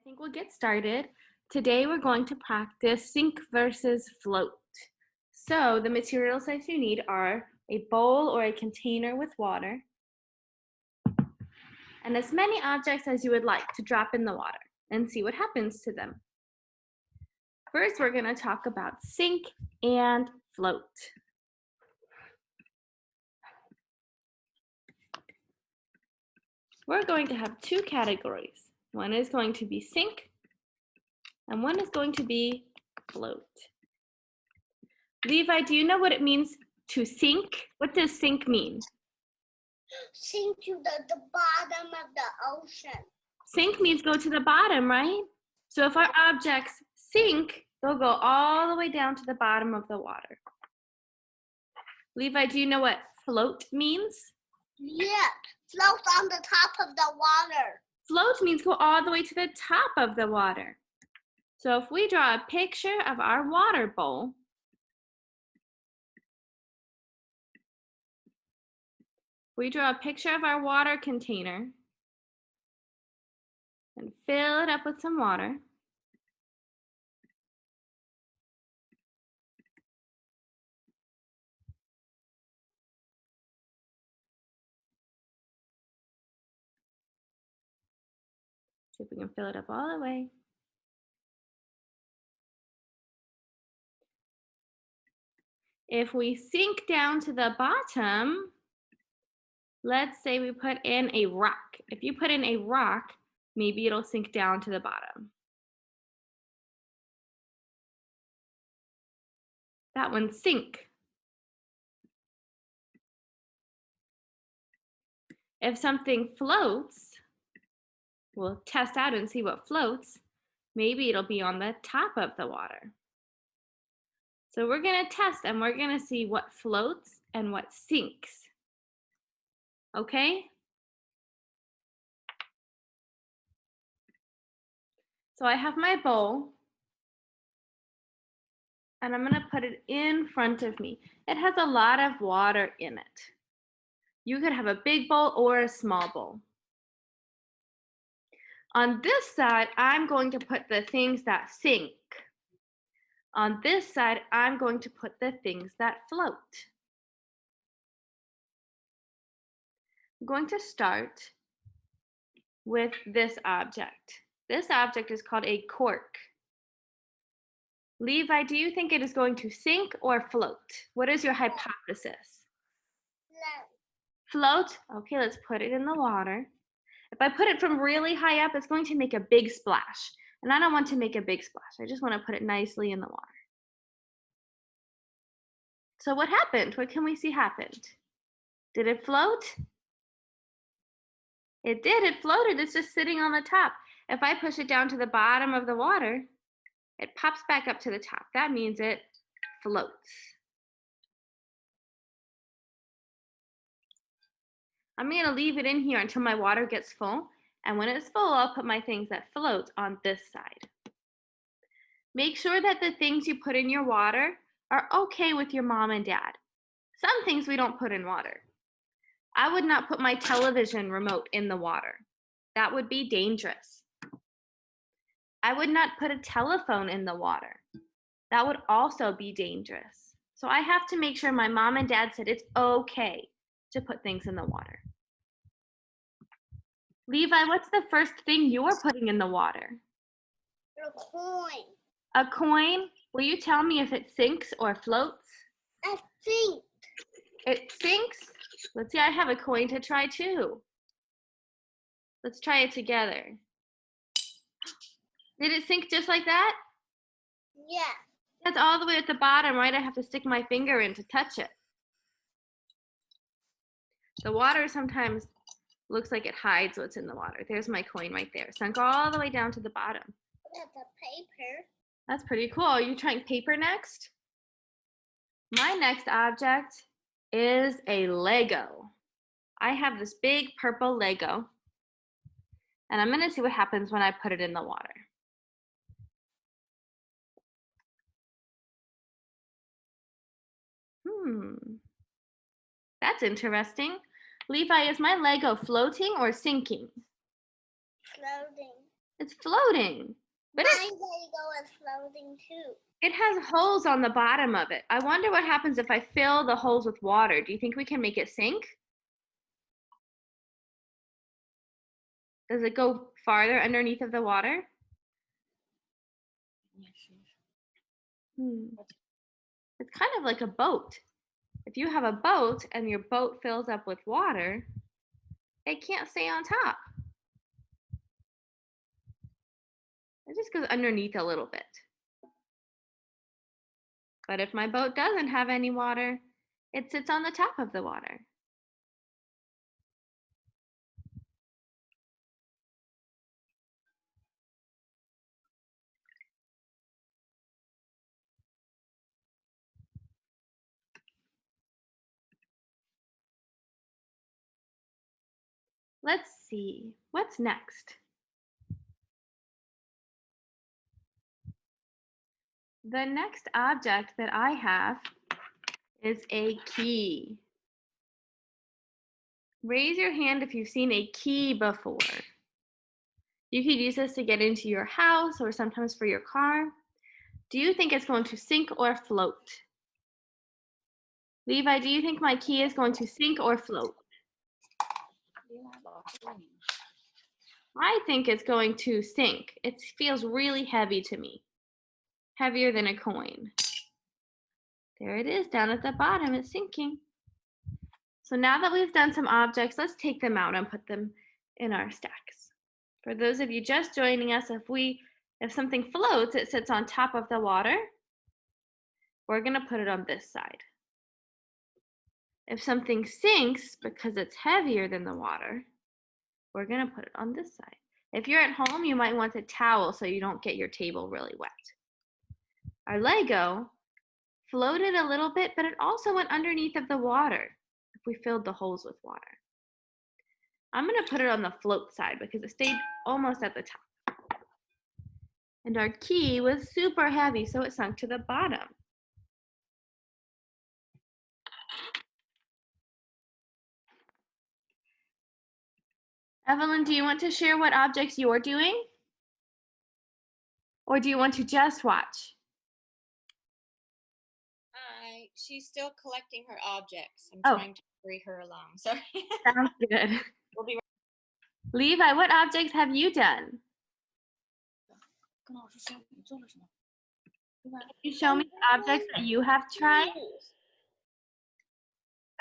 think we'll get started. Today we're going to practice sink versus float. So the materials that you need are a bowl or a container with water, and as many objects as you would like to drop in the water and see what happens to them. First, we're going to talk about sink and float. We're going to have two categories. One is going to be sink, and one is going to be float. Levi, do you know what it means to sink? What does sink mean? Sink to the bottom of the ocean. Sink means go to the bottom, right? So if our objects sink, they'll go all the way down to the bottom of the water. Levi, do you know what float means? Yeah, float on the top of the water. Float means go all the way to the top of the water. So if we draw a picture of our water bowl, we draw a picture of our water container and fill it up with some water. See if we can fill it up all the way. If we sink down to the bottom, let's say we put in a rock. If you put in a rock, maybe it'll sink down to the bottom. That one's sink. If something floats, we'll test out and see what floats. Maybe it'll be on the top of the water. So we're going to test and we're going to see what floats and what sinks. Okay? So I have my bowl, and I'm going to put it in front of me. It has a lot of water in it. You could have a big bowl or a small bowl. On this side, I'm going to put the things that sink. On this side, I'm going to put the things that float. I'm going to start with this object. This object is called a cork. Levi, do you think it is going to sink or float? What is your hypothesis? Float? Okay, let's put it in the water. If I put it from really high up, it's going to make a big splash. And I don't want to make a big splash. I just want to put it nicely in the water. So what happened? What can we see happened? Did it float? It did. It floated. It's just sitting on the top. If I push it down to the bottom of the water, it pops back up to the top. That means it floats. I'm going to leave it in here until my water gets full. And when it's full, I'll put my things that float on this side. Make sure that the things you put in your water are okay with your mom and dad. Some things we don't put in water. I would not put my television remote in the water. That would be dangerous. I would not put a telephone in the water. That would also be dangerous. So I have to make sure my mom and dad said it's okay to put things in the water. Levi, what's the first thing you're putting in the water? A coin. A coin? Will you tell me if it sinks or floats? I think. It sinks? Let's see, I have a coin to try too. Let's try it together. Did it sink just like that? Yeah. That's all the way at the bottom, right? I have to stick my finger in to touch it. The water sometimes looks like it hides what's in the water. There's my coin right there. Sunk all the way down to the bottom. That's a paper. That's pretty cool. Are you trying paper next? My next object is a Lego. I have this big purple Lego, and I'm going to see what happens when I put it in the water. That's interesting. Levi, is my Lego floating or sinking? Floating. It's floating. But My Lego is floating too. it has holes on the bottom of it. I wonder what happens if I fill the holes with water. Do you think we can make it sink? Does it go farther underneath of the water? It's kind of like a boat. If you have a boat and your boat fills up with water, it can't stay on top. It just goes underneath a little bit. But if my boat doesn't have any water, it sits on the top of the water. Let's see, what's next? The next object that I have is a key. Raise your hand if you've seen a key before. You could use this to get into your house or sometimes for your car. Do you think it's going to sink or float? Levi, do you think my key is going to sink or float? I think it's going to sink. It feels really heavy to me. Heavier than a coin. There it is down at the bottom, it's sinking. So now that we've done some objects, let's take them out and put them in our stacks. For those of you just joining us, if something floats, it sits on top of the water. We're gonna put it on this side. If something sinks because it's heavier than the water, we're gonna put it on this side. If you're at home, you might want a towel so you don't get your table really wet. Our Lego floated a little bit, but it also went underneath of the water if we filled the holes with water. I'm gonna put it on the float side because it stayed almost at the top. And our key was super heavy, so it sunk to the bottom. Evelyn, do you want to share what objects you're doing? Or do you want to just watch? She's still collecting her objects. I'm Oh. trying to hurry her along. Sorry. Sounds good. We'll be Levi, what objects have you done? Can you show me the objects that you have tried?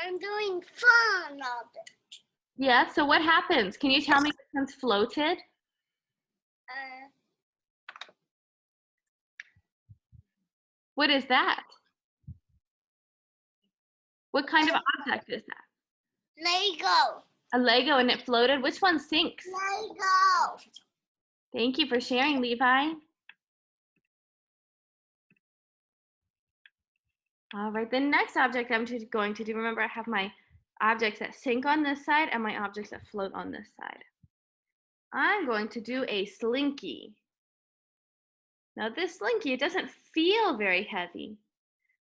I'm doing fun of it. Yeah, so what happens? Can you tell me which one's floated? What is that? What kind of object is that? Lego. A Lego and it floated? Which one sinks? Lego. Thank you for sharing, Levi. All right, the next object I'm going to do, remember I have my objects that sink on this side and my objects that float on this side. I'm going to do a Slinky. Now this Slinky, it doesn't feel very heavy,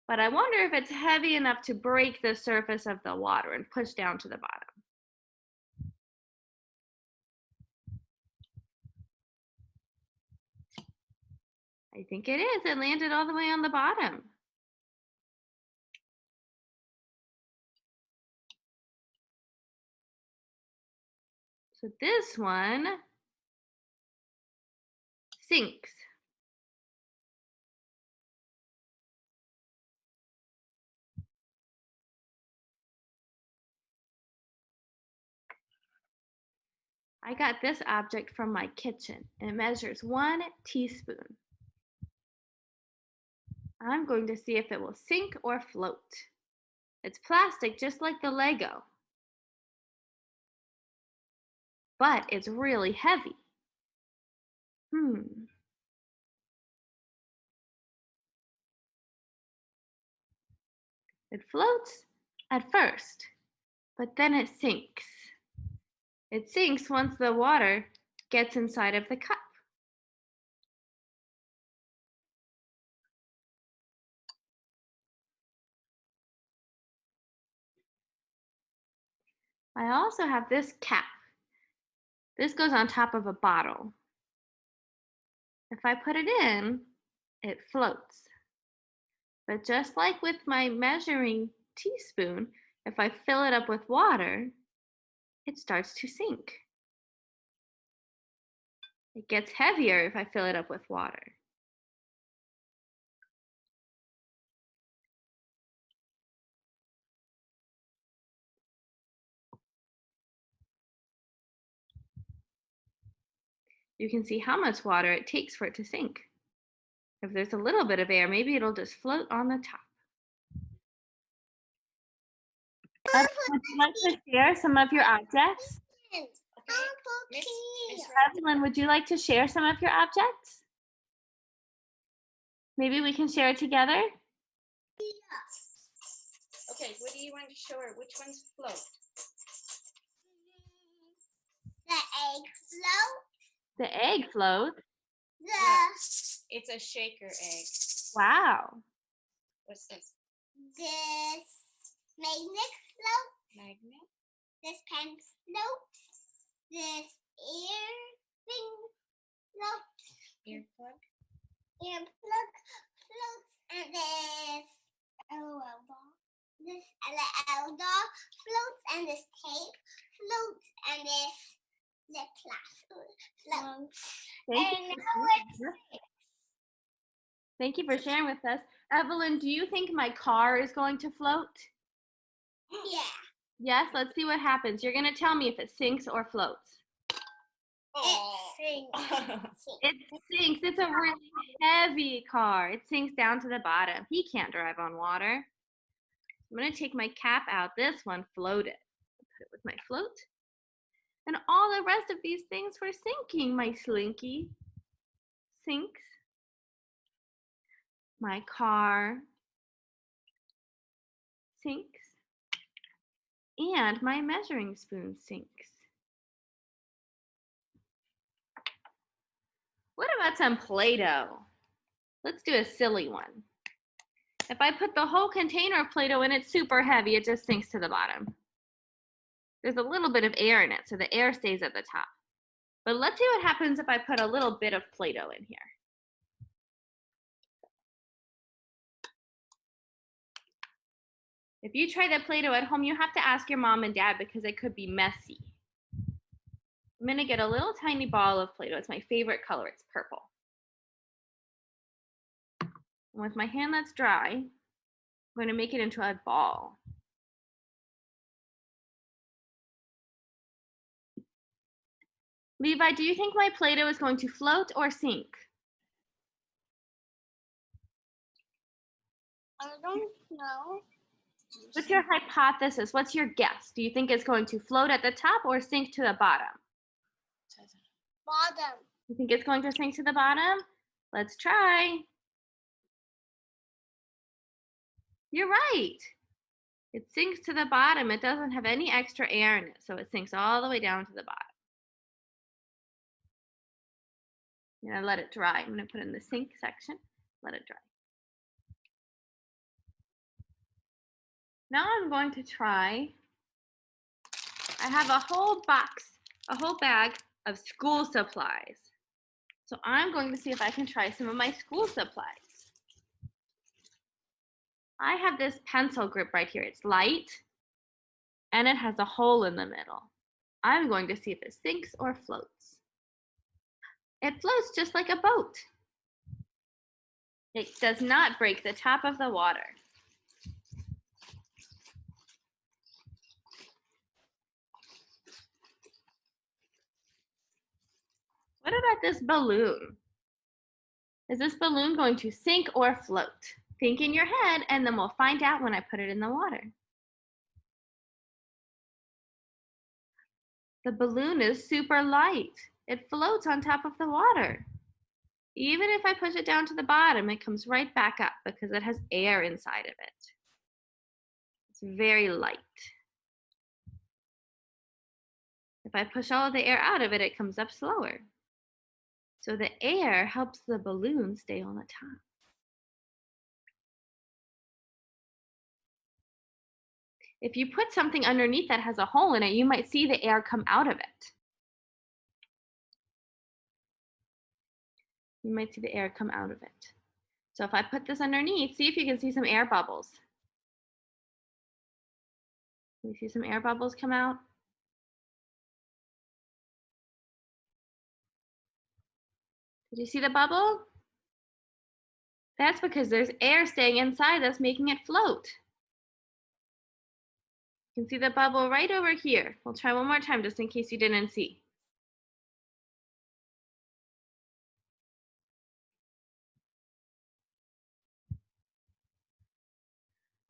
but I wonder if it's heavy enough to break the surface of the water and push down to the bottom. I think it is. It landed all the way on the bottom. So this one sinks. I got this object from my kitchen. It measures 1 teaspoon. I'm going to see if it will sink or float. It's plastic just like the Lego, but it's really heavy. It floats at first, but then it sinks. It sinks once the water gets inside of the cup. I also have this cap. This goes on top of a bottle. If I put it in, it floats. But just like with my measuring teaspoon, if I fill it up with water, it starts to sink. It gets heavier if I fill it up with water. You can see how much water it takes for it to sink. If there's a little bit of air, maybe it'll just float on the top. Would you like to share some of your objects? Miss Evelyn, would you like to share some of your objects? Maybe we can share it together? Okay, what do you want to show her? Which ones float? The egg float. The egg floats. It's a shaker egg. Wow. What's this? This magnet float. Magnet? This pen float. This ear thing float. Earplug? Earplug floats. And this LOL doll. This LOL doll floats. And this tape floats. And this lip gloss floats. Thank you for sharing with us. Evelyn, do you think my car is going to float? Yeah. Yes, let's see what happens. You're going to tell me if it sinks or floats. Oh. It sinks. It's a really heavy car. It sinks down to the bottom. He can't drive on water. I'm going to take my cap out. This one floated. Put it with my float. And all the rest of these things were sinking. My Slinky sinks. My car sinks. And my measuring spoon sinks. What about some Play-Doh? Let's do a silly one. If I put the whole container of Play-Doh in, it's super heavy. It just sinks to the bottom. There's a little bit of air in it, so the air stays at the top. But let's see what happens if I put a little bit of Play-Doh in here. If you try the Play-Doh at home, you have to ask your mom and dad because it could be messy. I'm gonna get a little tiny ball of Play-Doh. It's my favorite color, it's purple. And with my hand that's dry, I'm gonna make it into a ball. Levi, do you think my Play-Doh is going to float or sink? I don't know. What's your hypothesis? What's your guess? Do you think it's going to float at the top or sink to the bottom? Bottom. You think it's going to sink to the bottom? Let's try. You're right. It sinks to the bottom. It doesn't have any extra air in it, so it sinks all the way down to the bottom. I'm gonna let it dry. I'm gonna put it in the sink section, let it dry. Now I'm going to try, I have a whole bag of school supplies. So I'm going to see if I can try some of my school supplies. I have this pencil grip right here. It's light and it has a hole in the middle. I'm going to see if it sinks or floats. It floats just like a boat. It does not break the top of the water. What about this balloon? Is this balloon going to sink or float? Think in your head, and then we'll find out when I put it in the water. The balloon is super light. It floats on top of the water. Even if I push it down to the bottom, it comes right back up because it has air inside of it. It's very light. If I push all of the air out of it, it comes up slower. So the air helps the balloon stay on the top. If you put something underneath that has a hole in it, you might see the air come out of it. You might see the air come out of it. So if I put this underneath, see if you can see some air bubbles. Can you see some air bubbles come out? Did you see the bubble? That's because there's air staying inside that's making it float. You can see the bubble right over here. We'll try one more time just in case you didn't see.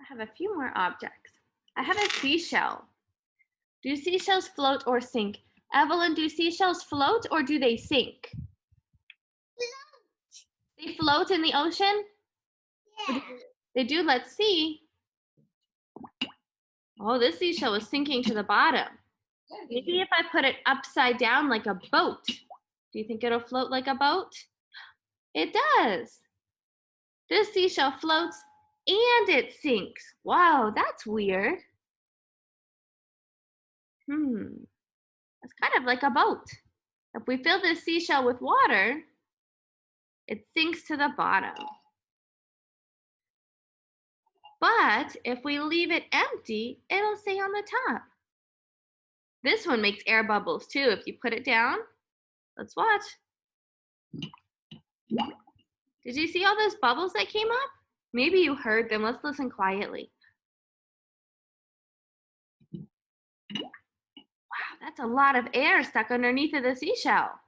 I have a few more objects. I have a seashell. Do seashells float or sink? Evelyn, do seashells float or do they sink? Float. They float in the ocean? Yeah. They do, let's see. Oh, this seashell is sinking to the bottom. Maybe if I put it upside down like a boat. Do you think it'll float like a boat? It does. This seashell floats and it sinks. Wow, that's weird. It's kind of like a boat. If we fill this seashell with water, it sinks to the bottom. But if we leave it empty, it'll stay on the top. This one makes air bubbles too. If you put it down, let's watch. Did you see all those bubbles that came up? Maybe you heard them. Let's listen quietly. Wow, that's a lot of air stuck underneath of the seashell.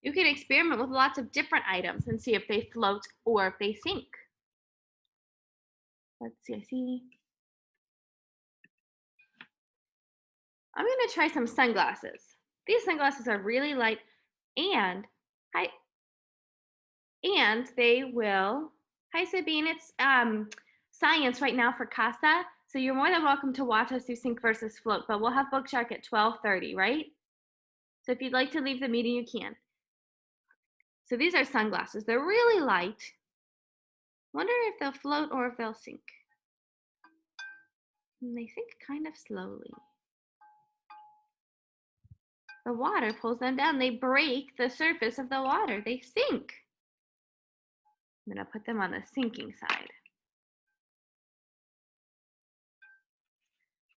You can experiment with lots of different items and see if they float or if they sink. Let's see, I see. I'm gonna try some sunglasses. These sunglasses are really light and they will, hi Sabine, it's science right now for CASA. So you're more than welcome to watch us do sink versus float, but we'll have Book Shark at 12:30, right? So if you'd like to leave the meeting, you can. So these are sunglasses. They're really light. Wonder if they'll float or if they'll sink. And they sink kind of slowly. The water pulls them down. They break the surface of the water. They sink. I'm gonna put them on the sinking side.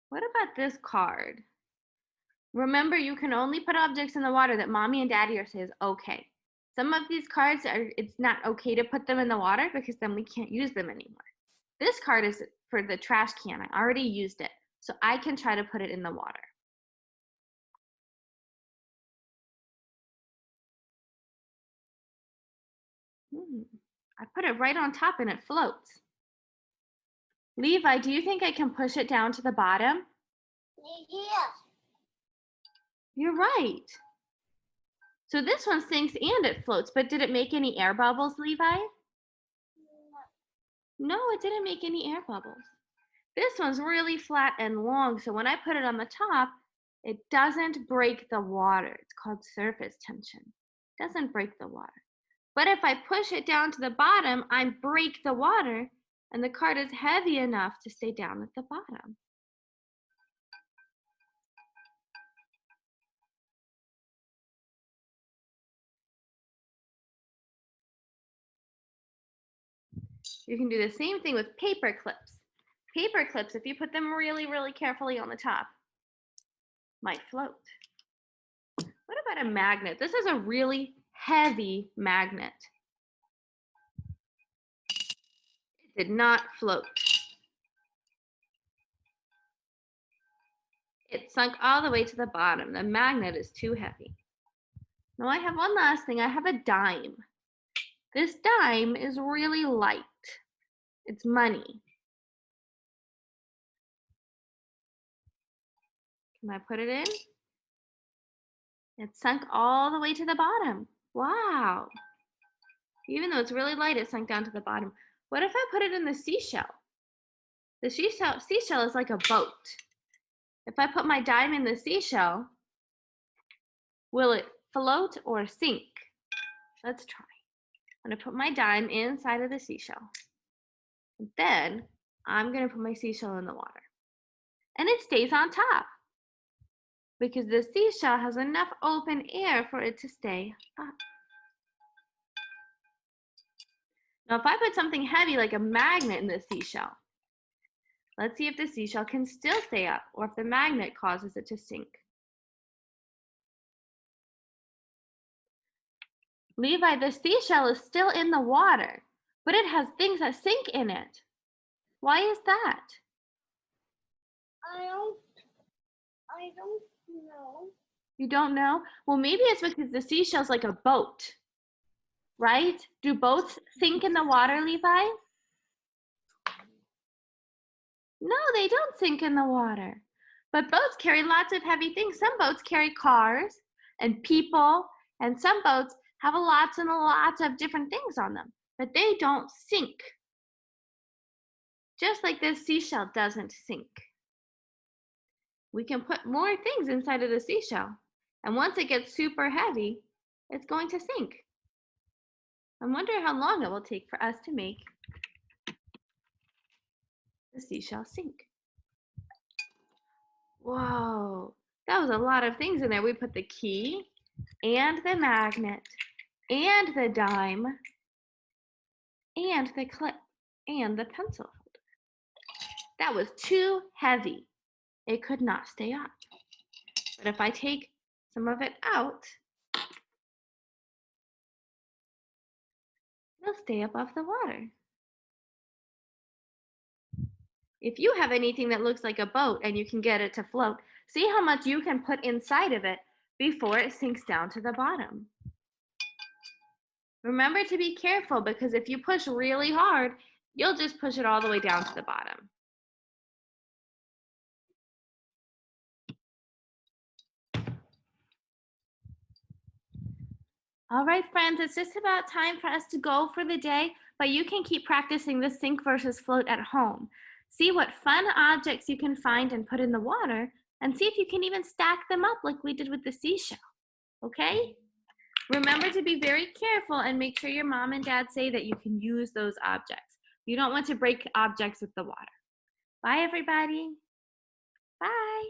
What about this card? Remember, you can only put objects in the water that mommy and daddy are saying is okay. Some of these cards, it's not okay to put them in the water because then we can't use them anymore. This card is for the trash can. I already used it, so I can try to put it in the water. I put it right on top and it floats. Levi, do you think I can push it down to the bottom? Yeah. You're right. So this one sinks and it floats, but did it make any air bubbles, Levi? No, it didn't make any air bubbles. This one's really flat and long, so when I put it on the top, it doesn't break the water. It's called surface tension. It doesn't break the water. But if I push it down to the bottom, I break the water, and the card is heavy enough to stay down at the bottom. You can do the same thing with paper clips. Paper clips, if you put them really, really carefully on the top, might float. What about a magnet? This is a really heavy magnet. It did not float. It sunk all the way to the bottom. The magnet is too heavy. Now I have one last thing. I have a dime. This dime is really light. It's money. Can I put it in? It sunk all the way to the bottom. Wow. Even though it's really light, it sunk down to the bottom. What if I put it in the seashell? The seashell is like a boat. If I put my dime in the seashell, will it float or sink? Let's try. I'm gonna put my dime inside of the seashell. And then I'm gonna put my seashell in the water. And it stays on top. because the seashell has enough open air for it to stay up. Now, if I put something heavy like a magnet in the seashell, let's see if the seashell can still stay up or if the magnet causes it to sink. Levi, the seashell is still in the water, but it has things that sink in it. Why is that? I don't know. You don't know? Well, maybe it's because the seashell's like a boat, right? Do boats sink in the water, Levi? No, they don't sink in the water. But boats carry lots of heavy things. Some boats carry cars and people, and some boats have lots and lots of different things on them, but they don't sink. Just like this seashell doesn't sink. We can put more things inside of the seashell, and once it gets super heavy, it's going to sink. I wonder how long it will take for us to make the seashell sink. Whoa, that was a lot of things in there. We put the key and the magnet and the dime and the clip and the pencil holder. That was too heavy. It could not stay up. But if I take some of it out, it'll stay above the water. If you have anything that looks like a boat and you can get it to float, see how much you can put inside of it before it sinks down to the bottom. Remember to be careful, because if you push really hard, you'll just push it all the way down to the bottom. All right, friends, it's just about time for us to go for the day, but you can keep practicing the sink versus float at home. See what fun objects you can find and put in the water, and see if you can even stack them up like we did with the seashell, okay? Remember to be very careful and make sure your mom and dad say that you can use those objects. You don't want to break objects with the water. Bye, everybody. Bye.